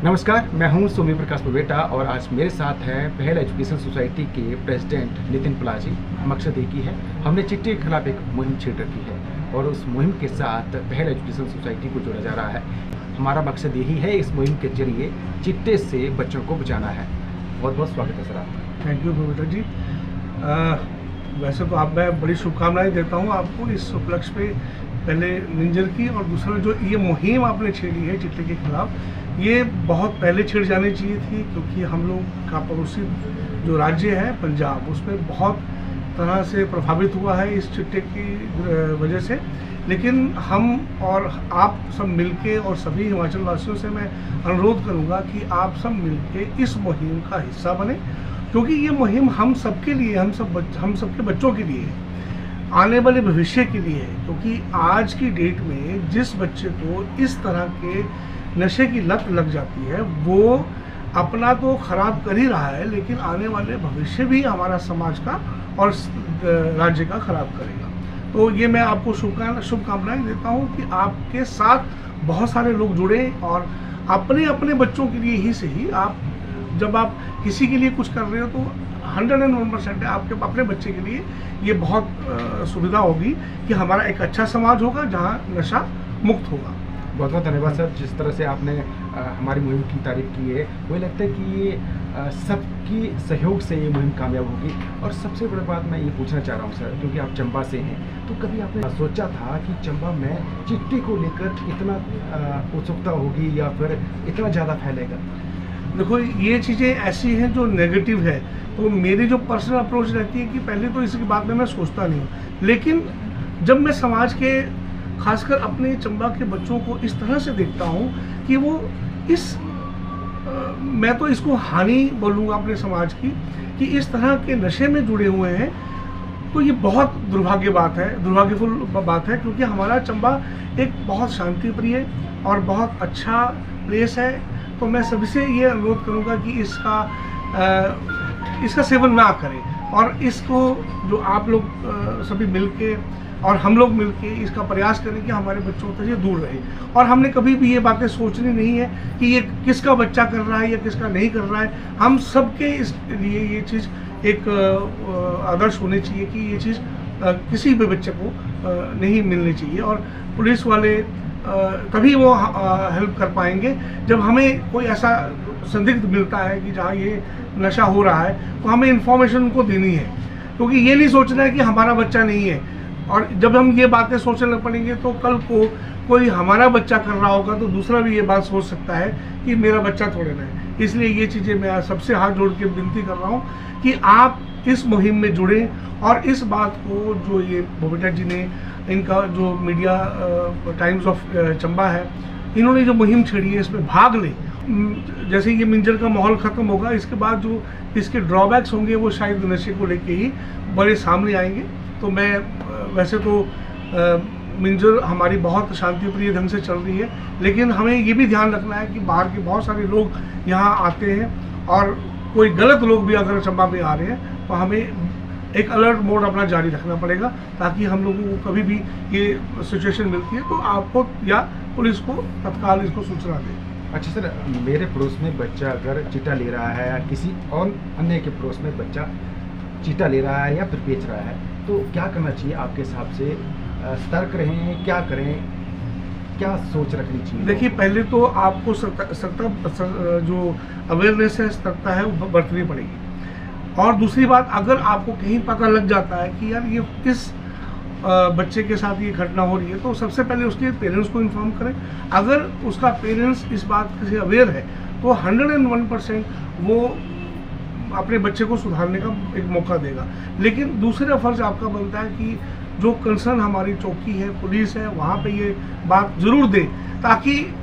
नमस्कार, मैं हूं सोमी प्रकाश पवेटा और आज मेरे साथ हैं पहल एजुकेशन सोसाइटी के प्रेसिडेंट नितिन पलाजी। मकसद एक ही है, हमने चिट्टे के खिलाफ एक मुहिम छेड़ रखी है और उस मुहिम के साथ पहल एजुकेशन सोसाइटी को जोड़ा जा रहा है। हमारा मकसद यही है, इस मुहिम के जरिए चिट्टे से बच्चों को बचाना है। बहुत बहुत स्वागत है सर आपका। थैंक यू पवेटा जी। वैसे तो मैं बड़ी शुभकामनाएं देता हूं आपको इस उपलक्ष्य पे, पहले मिंजर की और दूसरा जो ये मुहिम आपने छेड़ी है चिट्टे के खिलाफ, ये बहुत पहले छिड़ जानी चाहिए थी, क्योंकि हम लोग का पड़ोसी जो राज्य है पंजाब, उसमें बहुत तरह से प्रभावित हुआ है इस चिट्टे की वजह से। लेकिन हम और आप सब मिलके और सभी हिमाचल वासियों से मैं अनुरोध करूंगा कि आप सब मिलके इस मुहिम का हिस्सा बने, क्योंकि ये मुहिम हम सबके लिए, हम सबके बच्चों के लिए है, आने वाले भविष्य के लिए है। क्योंकि आज की डेट में जिस बच्चे को इस तरह के नशे की लत लग जाती है, वो अपना तो खराब कर ही रहा है, लेकिन आने वाले भविष्य भी हमारा समाज का और राज्य का खराब करेगा। तो ये मैं आपको शुभकामनाएं देता हूँ कि आपके साथ बहुत सारे लोग जुड़े और अपने अपने बच्चों के लिए ही सही, आप जब आप किसी के लिए कुछ कर रहे हो तो 101% है आपके अपने बच्चे के लिए ये बहुत सुविधा होगी कि हमारा एक अच्छा समाज होगा जहाँ नशा मुक्त होगा। बहुत बहुत धन्यवाद सर। जिस तरह से आपने हमारी मुहिम की तारीफ की है, मुझे लगता है कि ये सबकी सहयोग से ये मुहिम कामयाब होगी। और सबसे बड़ी बात मैं ये पूछना चाह रहा हूँ सर, क्योंकि आप चंबा से हैं, तो कभी आपने सोचा था कि चंबा में चिट्टे को लेकर इतना उत्सुकता होगी या फिर इतना ज़्यादा फैलेगा? देखो, ये चीज़ें ऐसी हैं जो नेगेटिव है, तो मेरी जो पर्सनल अप्रोच रहती है कि पहले तो इसके बारे में मैं सोचता नहीं हूँ, लेकिन जब मैं समाज के खासकर अपने चंबा के बच्चों को इस तरह से देखता हूँ कि वो मैं तो इसको हानि बोलूँगा अपने समाज की, कि इस तरह के नशे में जुड़े हुए हैं, तो ये बहुत दुर्भाग्यफुल बात है। क्योंकि हमारा चंबा एक बहुत शांति प्रिय और बहुत अच्छा प्लेस है। तो मैं सभी से ये अनुरोध करूँगा कि इसका सेवन ना करें, और इसको जो आप लोग सभी मिलके और हम लोग मिलके इसका प्रयास करें कि हमारे बच्चों से ये दूर रहे। और हमने कभी भी ये बातें सोचनी नहीं है कि ये किसका बच्चा कर रहा है या किसका नहीं कर रहा है। हम सबके इस लिए ये चीज़ एक आदर्श होनी चाहिए कि ये चीज़ किसी भी बच्चे को नहीं मिलनी चाहिए। और पुलिस वाले तभी वो हेल्प कर पाएंगे जब हमें कोई ऐसा संदिग्ध मिलता है कि जहाँ ये नशा हो रहा है, तो हमें इन्फॉर्मेशन उनको देनी है। क्योंकि ये नहीं सोचना है कि हमारा बच्चा नहीं है, और जब हम ये बातें सोचने लग पड़ेंगे तो कल को कोई हमारा बच्चा कर रहा होगा तो दूसरा भी ये बात सोच सकता है कि मेरा बच्चा थोड़े ना है। इसलिए ये चीज़ें मैं सबसे हाथ जोड़ के विनती कर रहा हूँ कि आप इस मुहिम में जुड़ें, और इस बात को जो ये पवेटा जी ने, इनका जो मीडिया टाइम्स ऑफ चंबा है, इन्होंने जो मुहिम छेड़ी है इसमें भाग लें। जैसे ये मिंजर का माहौल ख़त्म होगा, इसके बाद जो इसके ड्रॉबैक्स होंगे वो शायद नशे को लेके ही बड़े सामने आएंगे। तो मैं वैसे तो मिंजर हमारी बहुत शांति प्रिय ढंग से चल रही है, लेकिन हमें ये भी ध्यान रखना है कि बाहर के बहुत सारे लोग यहाँ आते हैं, और कोई गलत लोग भी अगर चंबा में आ रहे हैं तो हमें एक अलर्ट मोड अपना जारी रखना पड़ेगा, ताकि हम लोगों को कभी भी ये सिचुएशन मिलती है तो आपको या पुलिस को तत्काल इसको सूचना दें। अच्छा सर, मेरे पड़ोस में बच्चा अगर चिट्टा ले रहा है या किसी और अन्य के पड़ोस में बच्चा चिट्टा ले रहा है या फिर बेच रहा है, तो क्या करना चाहिए आपके हिसाब से? सतर्क रहें, क्या करें, क्या सोच रखनी चाहिए? देखिए, पहले तो आपको जो अवेयरनेस है, सतर्कता है, वो बरतनी पड़ेगी। और दूसरी बात, अगर आपको कहीं पता लग जाता है कि यार ये किस बच्चे के साथ ये घटना हो रही है, तो सबसे पहले उसके पेरेंट्स को इन्फॉर्म करें। अगर उसका पेरेंट्स इस बात से अवेयर है तो 101% वो अपने बच्चे को सुधारने का एक मौका देगा। लेकिन दूसरा फर्ज आपका बनता है कि जो कंसर्न हमारी चौकी है, पुलिस है, वहाँ पे ये बात ज़रूर दे, ताकि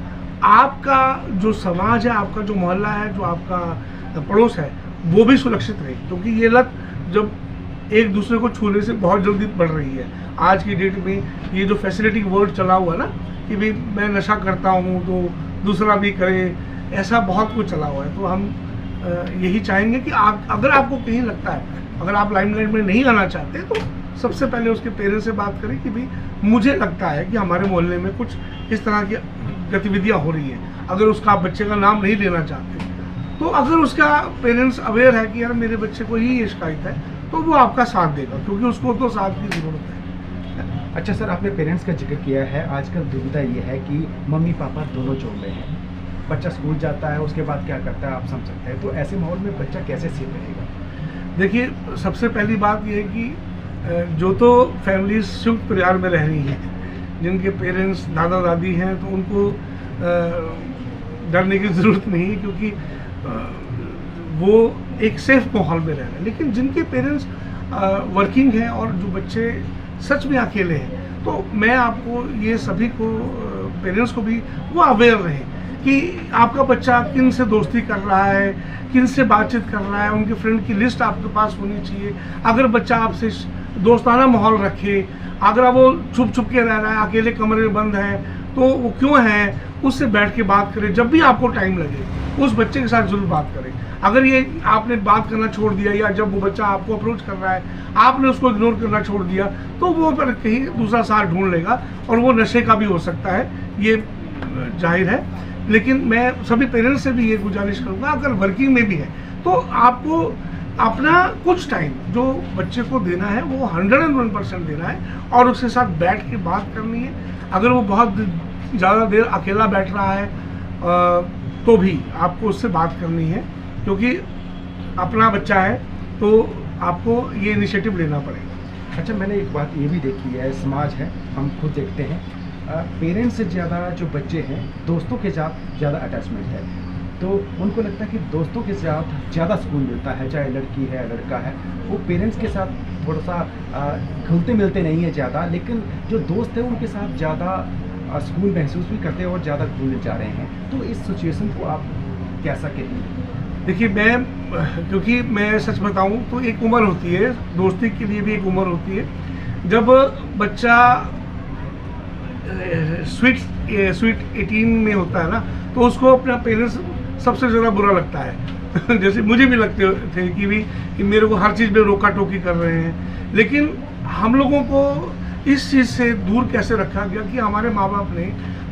आपका जो समाज है, आपका जो मोहल्ला है, जो आपका पड़ोस है, वो भी सुरक्षित रहे। क्योंकि ये लत जब एक दूसरे को छूने से बहुत जल्दी बढ़ रही है। आज की डेट में ये जो फैसिलिटी वर्ड चला हुआ ना कि भाई मैं नशा करता हूँ तो दूसरा भी करे, ऐसा बहुत कुछ चला हुआ है। तो हम यही चाहेंगे कि अगर आपको कहीं लगता है, अगर आप लाइमलाइट में नहीं आना चाहते, तो सबसे पहले उसके पेरेंट्स से बात करें कि भाई मुझे लगता है कि हमारे मोहल्ले में कुछ इस तरह की गतिविधियाँ हो रही हैं, अगर उसका आप बच्चे का नाम नहीं लेना चाहते, तो अगर उसका पेरेंट्स अवेयर है कि यार मेरे बच्चे को ही ये शिकायत है, तो वो आपका साथ देगा, क्योंकि उसको तो साथ की ज़रूरत है। अच्छा सर, आपने पेरेंट्स का जिक्र किया है। आजकल दुविधा ये है कि मम्मी पापा दोनों जॉब में हैं, बच्चा स्कूल जाता है, उसके बाद क्या करता है आप समझ सकते हैं। तो ऐसे माहौल में बच्चा कैसे सेफ रहेगा? देखिए, सबसे पहली बात यह है कि जो तो फैमिलीज संयुक्त परिवार में रह रही हैं, जिनके पेरेंट्स दादा दादी हैं, तो उनको डरने की ज़रूरत नहीं है, क्योंकि वो एक सेफ माहौल में रह रहे हैं। लेकिन जिनके पेरेंट्स वर्किंग हैं और जो बच्चे सच में अकेले हैं, तो मैं आपको ये सभी को पेरेंट्स को भी वो अवेयर रहें कि आपका बच्चा किन से दोस्ती कर रहा है, किन से बातचीत कर रहा है, उनके फ्रेंड की लिस्ट आपके पास होनी चाहिए। अगर बच्चा आपसे दोस्ताना माहौल रखे, अगर वो छुप छुप के रह रहा है, अकेले कमरे में बंद है, तो वो क्यों है, उससे बैठ के बात करें। जब भी आपको टाइम लगे उस बच्चे के साथ जरूर बात करें। अगर ये आपने बात करना छोड़ दिया, या जब वो बच्चा आपको अप्रोच कर रहा है आपने उसको इग्नोर करना छोड़ दिया, तो वो पर कहीं दूसरा साथ ढूंढ लेगा, और वो नशे का भी हो सकता है, ये जाहिर है। लेकिन मैं सभी पेरेंट्स से भी ये गुजारिश करूँगा, अगर वर्किंग में भी है तो आपको अपना कुछ टाइम जो बच्चे को देना है वो 101% देना है, और उसके साथ बैठ के बात करनी है। अगर वो बहुत ज़्यादा देर अकेला बैठ रहा है तो भी आपको उससे बात करनी है, क्योंकि अपना बच्चा है तो आपको ये इनिशिएटिव लेना पड़ेगा। अच्छा, मैंने एक बात ये भी देखी है, समाज है, हम खुद देखते हैं, पेरेंट्स से ज़्यादा जो बच्चे हैं दोस्तों के साथ ज़्यादा अटैचमेंट है, तो उनको लगता है कि दोस्तों के साथ ज़्यादा सुकून मिलता है, चाहे लड़की है लड़का है। वो पेरेंट्स के साथ थोड़ा सा घुलते मिलते नहीं है ज़्यादा, लेकिन जो दोस्त है उनके साथ ज़्यादा सुकून महसूस भी करते हैं और ज़्यादा घुल जा रहे हैं। तो इस सिचुएशन को आप कैसा कहेंगे? देखिए, क्योंकि मैं सच बताऊं तो एक उम्र होती है, दोस्ती के लिए भी एक उम्र होती है, जब बच्चा स्वीट 18 में होता है ना, तो उसको अपना पेरेंट्स सबसे ज़्यादा बुरा लगता है। जैसे मुझे भी लगते थे कि मेरे को हर चीज़ में रोका टोकी कर रहे हैं। लेकिन हम लोगों को इस चीज़ से दूर कैसे रखा गया कि हमारे माँ बाप ने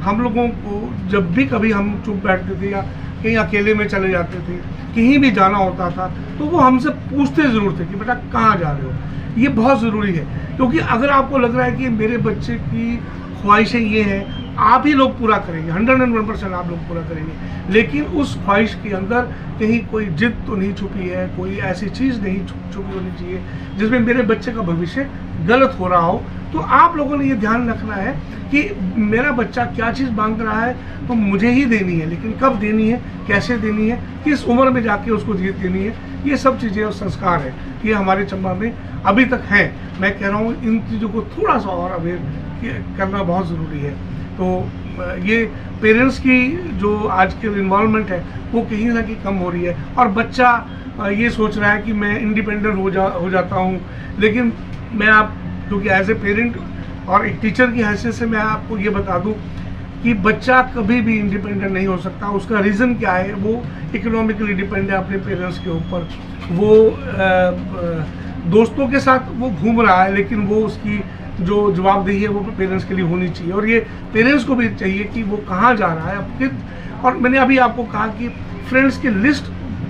हम लोगों को, जब भी कभी हम चुप बैठते थे या कहीं अकेले में चले जाते थे, कहीं भी जाना होता था, तो वो हमसे पूछते ज़रूर थे कि बेटा कहाँ जा रहे हो। ये बहुत ज़रूरी है, क्योंकि अगर आपको लग रहा है कि मेरे बच्चे की ख्वाहिशें ये हैं, आप ही लोग पूरा करेंगे, 101% आप लोग पूरा करेंगे, लेकिन उस ख्वाहिश के अंदर कहीं कोई जिद तो नहीं छुपी है, कोई ऐसी चीज़ नहीं छुपी होनी चाहिए जिसमें मेरे बच्चे का भविष्य गलत हो रहा हो। तो आप लोगों ने ये ध्यान रखना है कि मेरा बच्चा क्या चीज़ मांग रहा है तो मुझे ही देनी है, लेकिन कब देनी है, कैसे देनी है, किस उम्र में जाके उसको देनी है, ये सब चीज़ें और संस्कार है, ये हमारे चंबा में अभी तक है। मैं कह रहा हूँ इन चीज़ों को थोड़ा सा और अवेयर करना बहुत ज़रूरी है। तो ये पेरेंट्स की जो आजकल इन्वॉल्वमेंट है वो कहीं ना कहीं कम हो रही है, और बच्चा ये सोच रहा है कि मैं इंडिपेंडेंट हो जाता हूँ। लेकिन मैं क्योंकि एज ए पेरेंट और एक टीचर की हैसियत से मैं आपको ये बता दूं कि बच्चा कभी भी इंडिपेंडेंट नहीं हो सकता। उसका रीज़न क्या है, वो इकोनॉमिकली डिपेंड है अपने पेरेंट्स के ऊपर। वो दोस्तों के साथ वो घूम रहा है, लेकिन वो उसकी जो जवाबदेही है वो पेरेंट्स के लिए होनी चाहिए, और ये पेरेंट्स को भी चाहिए कि वो कहाँ जा रहा है। और मैंने अभी आपको कहा कि फ्रेंड्स की लिस्ट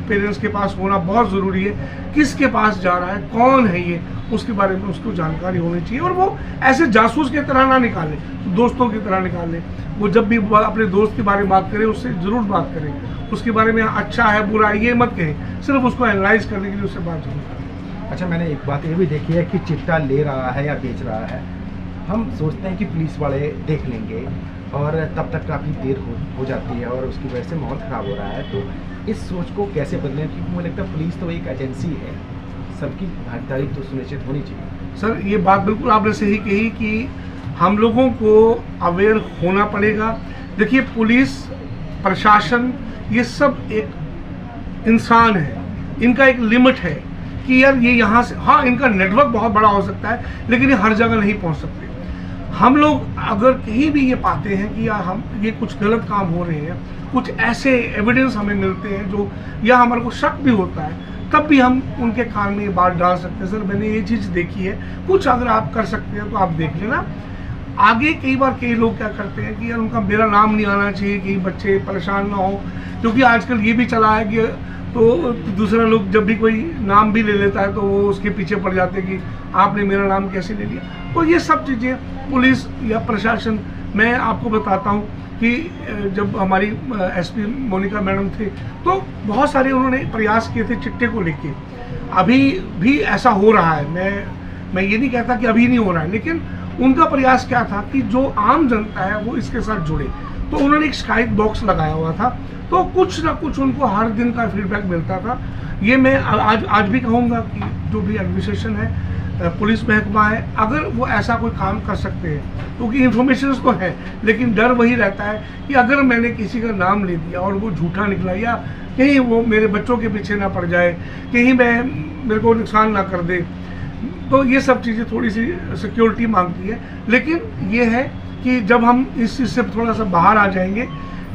पेरेंट्स के पास होना बहुत ज़रूरी है, किसके पास जा रहा है, कौन है ये, उसके बारे में उसको जानकारी होनी चाहिए। और वो ऐसे जासूस की तरह ना निकाले, दोस्तों की तरह निकाले। वो जब भी अपने दोस्त के बारे में बात करें उससे ज़रूर बात करें, उसके बारे में अच्छा है बुरा है ये मत कहें, सिर्फ उसको एनालाइज करने के लिए उससे बात जरूर करें। अच्छा, मैंने एक बात ये भी देखी है कि चिट्टा ले रहा है या बेच रहा है, हम सोचते हैं कि पुलिस वाले देख लेंगे, और तब तक काफ़ी देर हो जाती है और उसकी वजह से माहौल ख़राब हो रहा है। तो इस सोच को कैसे बदलें, क्योंकि मुझे लगता है पुलिस तो एक एजेंसी है, सबकी भागीदारी तो सुनिश्चित होनी चाहिए। सर, ये बात बिल्कुल आपने सही कही कि हम लोगों को अवेयर होना पड़ेगा। देखिए, पुलिस प्रशासन ये सब एक इंसान है, इनका एक लिमिट है कि यार ये यहाँ से, हाँ इनका नेटवर्क बहुत बड़ा हो सकता है, लेकिन ये हर जगह नहीं पहुँच सकते। हम लोग अगर कहीं भी ये पाते हैं कि यार हम ये कुछ गलत काम हो रहे हैं, कुछ ऐसे एविडेंस हमें मिलते हैं जो, या हमारे को शक भी होता है, तब भी हम उनके कान में ये बात डाल सकते हैं, सर मैंने ये चीज़ देखी है, कुछ अगर आप कर सकते हैं तो आप देख लेना। आगे कई बार कई लोग क्या करते हैं कि यार उनका मेरा नाम नहीं आना चाहिए कि बच्चे परेशान ना हो, क्योंकि आजकल ये भी चला है कि तो दूसरा लोग जब भी कोई नाम भी ले लेता है तो वो उसके पीछे पड़ जाते हैं कि आपने मेरा नाम कैसे ले लिया। तो ये सब चीज़ें पुलिस या प्रशासन, मैं आपको बताता हूँ कि जब हमारी एसपी मोनिका मैडम थे तो बहुत सारे उन्होंने प्रयास किए थे चिट्टे को लेके। अभी भी ऐसा हो रहा है, मैं ये नहीं कहता कि अभी नहीं हो रहा है, लेकिन उनका प्रयास क्या था कि जो आम जनता है वो इसके साथ जुड़े। तो उन्होंने एक शिकायत बॉक्स लगाया हुआ था, तो कुछ ना कुछ उनको हर दिन का फीडबैक मिलता था। ये मैं आज भी कहूँगा कि जो भी एडमिनिस्ट्रेशन है, पुलिस महकमा है, अगर वो ऐसा कोई काम कर सकते हैं, क्योंकि इन्फॉर्मेशन तो है, लेकिन डर वही रहता है कि अगर मैंने किसी का नाम ले दिया और वो झूठा निकला, या कहीं वो मेरे बच्चों के पीछे ना पड़ जाए, कहीं मेरे को नुकसान ना कर दे, तो ये सब चीज़ें थोड़ी सी सिक्योरिटी मांगती है। लेकिन ये है कि जब हम इस चीज़ से थोड़ा सा बाहर आ जाएंगे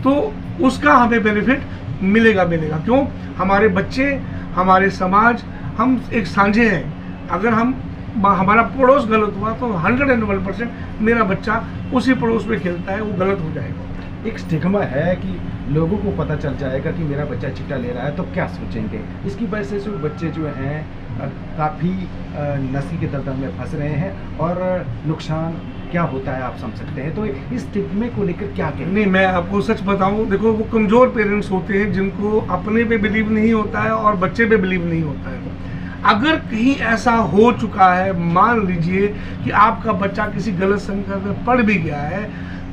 तो उसका हमें बेनिफिट मिलेगा। क्यों? हमारे बच्चे, हमारे समाज, हम एक साझे हैं। अगर हमारा पड़ोस गलत हुआ तो 101% मेरा बच्चा उसी पड़ोस में खेलता है, वो गलत हो जाएगा। एक स्टिग्मा है कि लोगों को पता चल जाएगा कि मेरा बच्चा चिट्टा ले रहा है तो क्या सोचेंगे। इसकी वजह से बच्चे जो हैं काफ़ी नस्ल के दलदल में फंस रहे हैं और नुकसान क्या होता है आप समझ सकते हैं। तो इस स्टिग्मे को लेकर क्या कहें? नहीं, मैं आपको सच बताऊं, देखो वो कमज़ोर पेरेंट्स होते हैं जिनको अपने पे बिलीव नहीं होता है और बच्चे पे बिलीव नहीं होता है। अगर कहीं ऐसा हो चुका है, मान लीजिए कि आपका बच्चा किसी गलत संगत में पड़ भी गया है,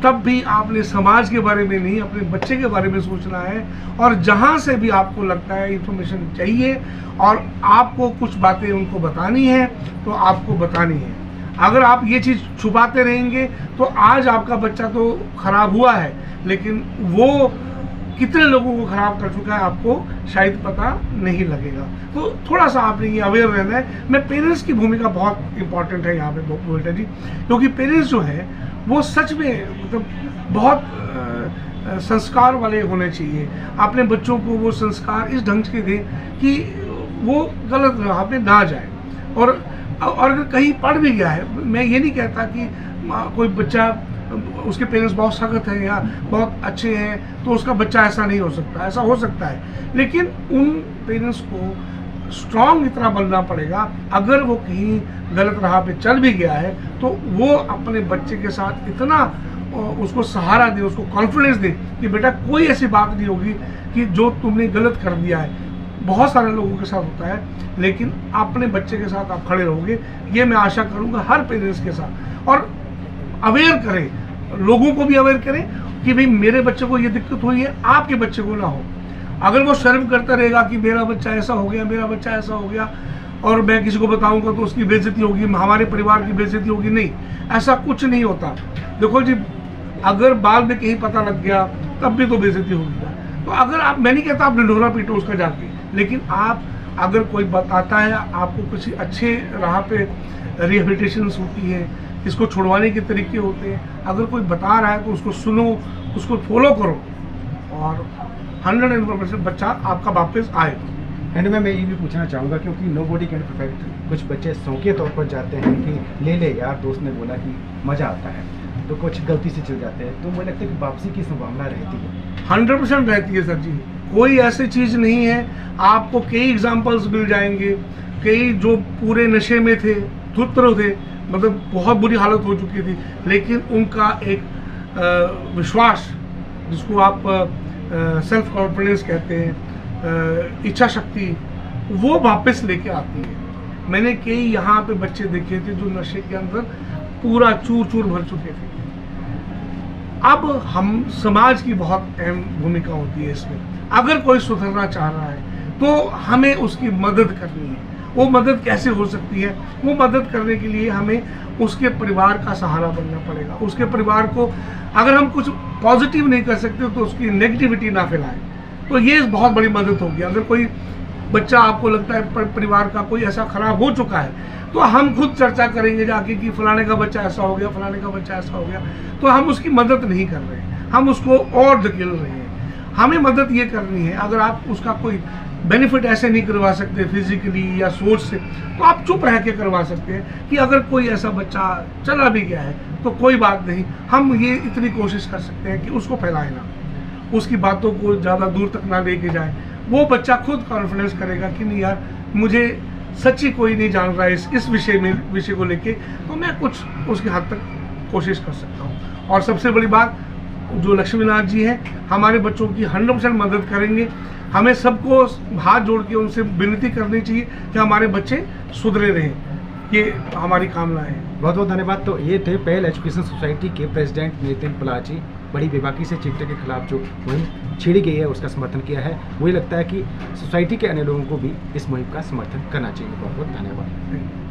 तब भी आपने समाज के बारे में नहीं, अपने बच्चे के बारे में सोचना है। और जहाँ से भी आपको लगता है इन्फॉर्मेशन चाहिए और आपको कुछ बातें उनको बतानी है तो आपको बतानी है। अगर आप ये चीज़ छुपाते रहेंगे तो आज आपका बच्चा तो खराब हुआ है, लेकिन वो कितने लोगों को खराब कर चुका है आपको शायद पता नहीं लगेगा। तो थोड़ा सा आपने ये अवेयर रहना है। मैं पेरेंट्स की भूमिका बहुत इंपॉर्टेंट है यहाँ पे बोलता जी, क्योंकि पेरेंट्स जो है वो सच में मतलब बहुत संस्कार वाले होने चाहिए। अपने बच्चों को वो संस्कार इस ढंग से दें कि वो गलत राह पे ना जाए। और अगर कहीं पढ़ भी गया है, मैं ये नहीं कहता कि कोई बच्चा, उसके पेरेंट्स बहुत सख्त हैं या बहुत अच्छे हैं तो उसका बच्चा ऐसा नहीं हो सकता, ऐसा हो सकता है। लेकिन उन पेरेंट्स को स्ट्रांग इतना बनना पड़ेगा, अगर वो कहीं गलत राह पे चल भी गया है तो वो अपने बच्चे के साथ इतना उसको सहारा दे, उसको कॉन्फिडेंस दे कि बेटा कोई ऐसी बात नहीं होगी कि जो तुमने गलत कर दिया है। बहुत सारे लोगों के साथ होता है, लेकिन अपने बच्चे के साथ आप खड़े रहोगे, ये मैं आशा करूँगा हर पेरेंट्स के साथ। और अवेयर करें, लोगों को भी अवेयर करें कि भाई मेरे बच्चे को ये दिक्कत हुई है, आपके बच्चे को ना हो। अगर वो शर्म करता रहेगा कि मेरा बच्चा ऐसा हो गया, मेरा बच्चा ऐसा हो गया, और मैं किसी को बताऊंगा तो उसकी बेइज्जती होगी, हमारे परिवार की बेइज्जती होगी, नहीं, ऐसा कुछ नहीं होता। देखो जी, अगर बाद में कहीं पता लग गया तब भी तो बेइज्जती होगी। तो अगर आप, मैं नहीं कहता आप ढिंढोरा पीटो उसका जाके, लेकिन आप अगर कोई बताता है, आपको किसी अच्छे राह पे रिहेबिलिटेशन होती है, इसको छुड़वाने के तरीके होते हैं, अगर कोई बता रहा है तो उसको सुनो, उसको फॉलो करो और 100% बच्चा आपका वापस आए। एंड में मैं ये भी पूछना चाहूँगा, क्योंकि नो बॉडी कैन परफेक्ट, कुछ बच्चे शौकिया तौर पर जाते हैं कि ले यार, दोस्त ने बोला कि मज़ा आता है, तो कुछ गलती से चल जाते हैं, तो मुझे लगता है कि वापसी की संभावना रहती है। 100% रहती है सर जी, कोई ऐसी चीज़ नहीं है। आपको कई एग्जाम्पल्स मिल जाएंगे, कई जो पूरे नशे में थे, धुत्र थे, मतलब बहुत बुरी हालत हो चुकी थी, लेकिन उनका एक विश्वास, जिसको आप सेल्फ कॉन्फिडेंस कहते हैं, इच्छा शक्ति, वो वापस लेके आती है। मैंने कई यहाँ पे बच्चे देखे थे जो नशे के अंदर पूरा चूर चूर भर चुके थे। अब हम समाज की बहुत अहम भूमिका होती है इसमें। अगर कोई सुधरना चाह रहा है तो हमें उसकी मदद करनी है। वो मदद कैसे हो सकती है? वो मदद करने के लिए हमें उसके परिवार का सहारा बनना पड़ेगा। उसके परिवार को अगर हम कुछ पॉजिटिव नहीं कर सकते तो उसकी नेगेटिविटी ना फैलाएं, तो ये बहुत बड़ी मदद होगी। अगर कोई बच्चा, आपको लगता है परिवार का कोई ऐसा खराब हो चुका है, तो हम खुद चर्चा करेंगे जाके कि फलाने का बच्चा ऐसा हो गया, फलाने का बच्चा ऐसा हो गया, तो हम उसकी मदद नहीं कर रहे हैं, हम उसको और धकेल रहे हैं। हमें मदद ये करनी है। अगर आप उसका कोई बेनिफिट ऐसे नहीं करवा सकते फिजिकली या सोच से, तो आप चुप रह के करवा सकते हैं कि अगर कोई ऐसा बच्चा चला भी गया है तो कोई बात नहीं, हम ये इतनी कोशिश कर सकते हैं कि उसको फैलाए ना, उसकी बातों को ज़्यादा दूर तक ना लेके जाए। वो बच्चा खुद कॉन्फिडेंस करेगा कि नहीं यार, मुझे सच्ची कोई नहीं जान रहा है इस विषय को लेके, तो मैं कुछ उसके हद तक कोशिश कर सकता हूँ। और सबसे बड़ी बात, जो लक्ष्मीनाथ जी हैं हमारे बच्चों की 100% मदद करेंगे। हमें सबको हाथ जोड़ के उनसे विनती करनी चाहिए कि हमारे बच्चे सुधरे रहें, ये हमारी कामना है। बहुत बहुत धन्यवाद। तो ये थे पहल एजुकेशन सोसाइटी के प्रेसिडेंट नितिन पलाची। बड़ी बेबाकी से चिट्टे के खिलाफ जो मुहिम छेड़ी गई है उसका समर्थन किया है। मुझे लगता है कि सोसाइटी के अन्य लोगों को भी इस मुहिम का समर्थन करना चाहिए। बहुत बहुत धन्यवाद।